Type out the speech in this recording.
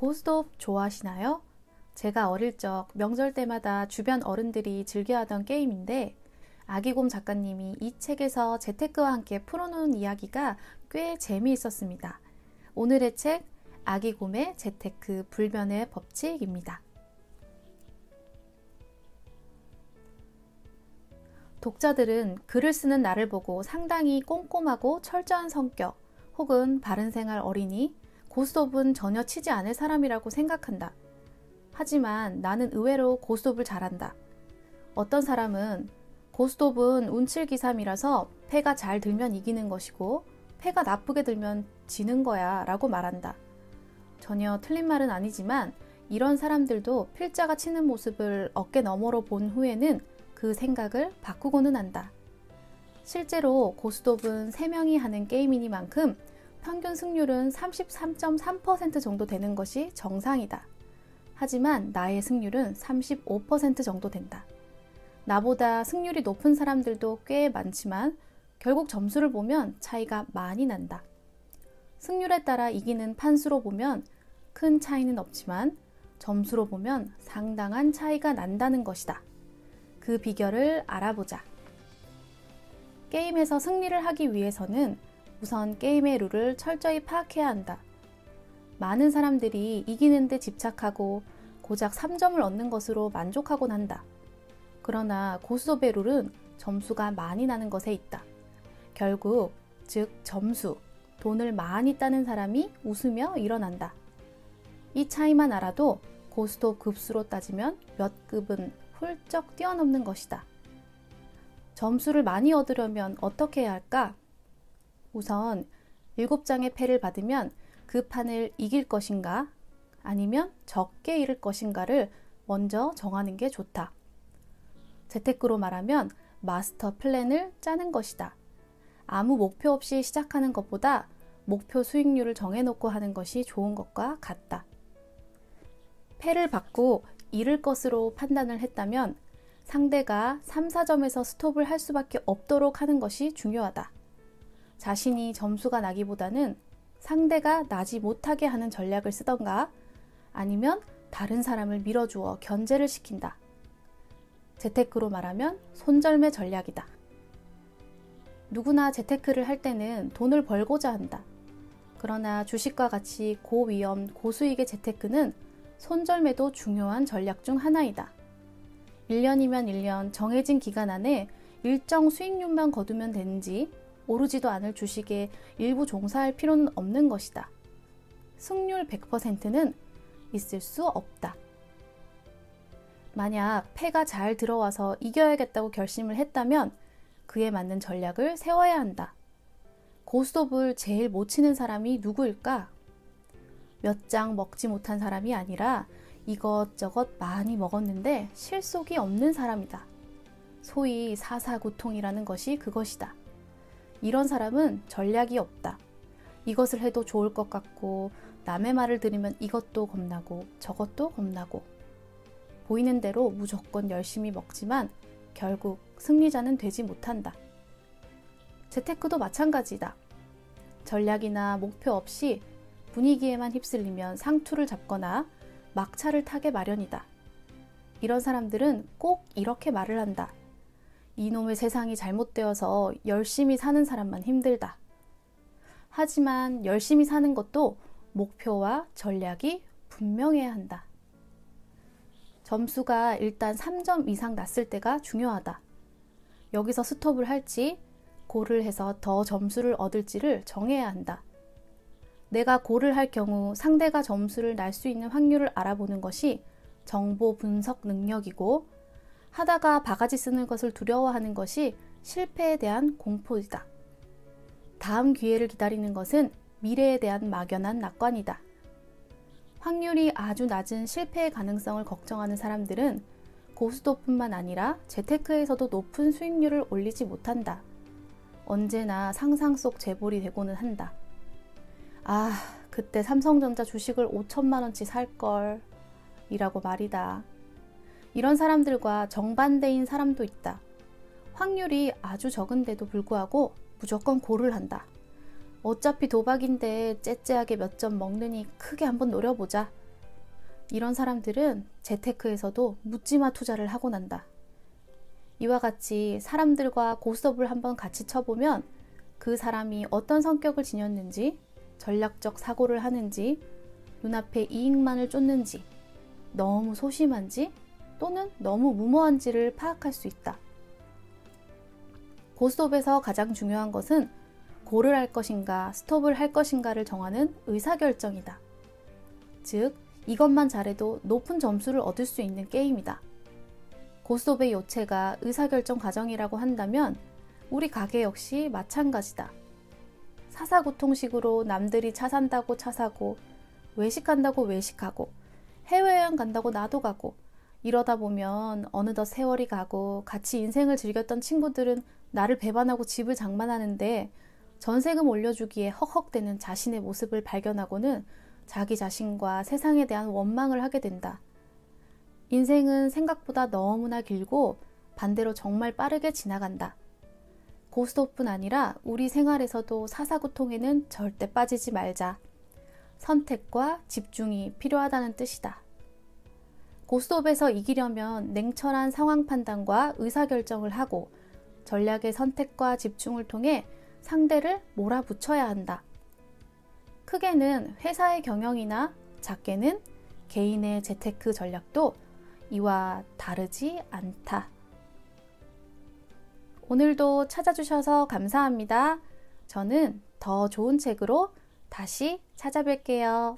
고스톱 좋아하시나요? 제가 어릴 적 명절 때마다 주변 어른들이 즐겨하던 게임인데 아기곰 작가님이 이 책에서 재테크와 함께 풀어놓은 이야기가 꽤 재미있었습니다. 오늘의 책 아기곰의 재테크 불변의 법칙입니다. 독자들은 글을 쓰는 나를 보고 상당히 꼼꼼하고 철저한 성격 혹은 바른생활 어린이, 고스톱은 전혀 치지 않을 사람이라고 생각한다. 하지만 나는 의외로 고스톱을 잘한다. 어떤 사람은 고스톱은 운칠기삼이라서 패가 잘 들면 이기는 것이고 패가 나쁘게 들면 지는 거야 라고 말한다. 전혀 틀린 말은 아니지만 이런 사람들도 필자가 치는 모습을 어깨 너머로 본 후에는 그 생각을 바꾸고는 한다. 실제로 고스톱은 3명이 하는 게임이니만큼 평균 승률은 33.3% 정도 되는 것이 정상이다. 하지만 나의 승률은 35% 정도 된다. 나보다 승률이 높은 사람들도 꽤 많지만 결국 점수를 보면 차이가 많이 난다. 승률에 따라 이기는 판수로 보면 큰 차이는 없지만 점수로 보면 상당한 차이가 난다는 것이다. 그 비결을 알아보자. 게임에서 승리를 하기 위해서는 우선 게임의 룰을 철저히 파악해야 한다. 많은 사람들이 이기는 데 집착하고 고작 3점을 얻는 것으로 만족하곤 한다. 그러나 고스톱의 룰은 점수가 많이 나는 것에 있다. 결국 즉 점수, 돈을 많이 따는 사람이 웃으며 일어난다. 이 차이만 알아도 고스톱 급수로 따지면 몇 급은 훌쩍 뛰어넘는 것이다. 점수를 많이 얻으려면 어떻게 해야 할까? 우선 7장의 패를 받으면 그 판을 이길 것인가 아니면 적게 잃을 것인가를 먼저 정하는 게 좋다. 재테크로 말하면 마스터 플랜을 짜는 것이다. 아무 목표 없이 시작하는 것보다 목표 수익률을 정해놓고 하는 것이 좋은 것과 같다. 패를 받고 잃을 것으로 판단을 했다면 상대가 3, 4점에서 스톱을 할 수밖에 없도록 하는 것이 중요하다. 자신이 점수가 나기보다는 상대가 나지 못하게 하는 전략을 쓰던가 아니면 다른 사람을 밀어주어 견제를 시킨다. 재테크로 말하면 손절매 전략이다. 누구나 재테크를 할 때는 돈을 벌고자 한다. 그러나 주식과 같이 고위험, 고수익의 재테크는 손절매도 중요한 전략 중 하나이다. 1년이면 1년 정해진 기간 안에 일정 수익률만 거두면 되는지 오르지도 않을 주식에 일부 종사할 필요는 없는 것이다. 승률 100%는 있을 수 없다. 만약 패가 잘 들어와서 이겨야겠다고 결심을 했다면 그에 맞는 전략을 세워야 한다. 고스톱을 제일 못 치는 사람이 누구일까? 몇 장 먹지 못한 사람이 아니라 이것저것 많이 먹었는데 실속이 없는 사람이다. 소위 사사구통이라는 것이 그것이다. 이런 사람은 전략이 없다. 이것을 해도 좋을 것 같고 남의 말을 들으면 이것도 겁나고 저것도 겁나고 보이는 대로 무조건 열심히 먹지만 결국 승리자는 되지 못한다. 재테크도 마찬가지다. 전략이나 목표 없이 분위기에만 휩쓸리면 상투를 잡거나 막차를 타게 마련이다. 이런 사람들은 꼭 이렇게 말을 한다. 이놈의 세상이 잘못되어서 열심히 사는 사람만 힘들다. 하지만 열심히 사는 것도 목표와 전략이 분명해야 한다. 점수가 일단 3점 이상 났을 때가 중요하다. 여기서 스톱을 할지 골을 해서 더 점수를 얻을지를 정해야 한다. 내가 골을 할 경우 상대가 점수를 날 수 있는 확률을 알아보는 것이 정보 분석 능력이고 하다가 바가지 쓰는 것을 두려워하는 것이 실패에 대한 공포이다. 다음 기회를 기다리는 것은 미래에 대한 막연한 낙관이다. 확률이 아주 낮은 실패의 가능성을 걱정하는 사람들은 고스톱뿐만 아니라 재테크에서도 높은 수익률을 올리지 못한다. 언제나 상상 속 재벌이 되고는 한다. 아, 그때 삼성전자 주식을 5천만 원치 살걸 이라고 말이다. 이런 사람들과 정반대인 사람도 있다. 확률이 아주 적은데도 불구하고 무조건 골을 한다. 어차피 도박인데 째째하게 몇 점 먹느니 크게 한번 노려보자. 이런 사람들은 재테크에서도 묻지마 투자를 하곤 한다. 이와 같이 사람들과 고스톱을 한번 같이 쳐보면 그 사람이 어떤 성격을 지녔는지, 전략적 사고를 하는지, 눈앞에 이익만을 쫓는지, 너무 소심한지 또는 너무 무모한지를 파악할 수 있다. 고스톱에서 가장 중요한 것은 골을 할 것인가 스톱을 할 것인가를 정하는 의사결정이다. 즉, 이것만 잘해도 높은 점수를 얻을 수 있는 게임이다. 고스톱의 요체가 의사결정 과정이라고 한다면 우리 가게 역시 마찬가지다. 사사구통식으로 남들이 차 산다고 차 사고, 외식한다고 외식하고, 해외여행 간다고 나도 가고, 이러다 보면 어느덧 세월이 가고 같이 인생을 즐겼던 친구들은 나를 배반하고 집을 장만하는데 전세금 올려주기에 헉헉대는 자신의 모습을 발견하고는 자기 자신과 세상에 대한 원망을 하게 된다. 인생은 생각보다 너무나 길고 반대로 정말 빠르게 지나간다. 고스톱뿐 아니라 우리 생활에서도 사사구통에는 절대 빠지지 말자. 선택과 집중이 필요하다는 뜻이다. 고스톱에서 이기려면 냉철한 상황 판단과 의사결정을 하고 전략의 선택과 집중을 통해 상대를 몰아붙여야 한다. 크게는 회사의 경영이나 작게는 개인의 재테크 전략도 이와 다르지 않다. 오늘도 찾아주셔서 감사합니다. 저는 더 좋은 책으로 다시 찾아뵐게요.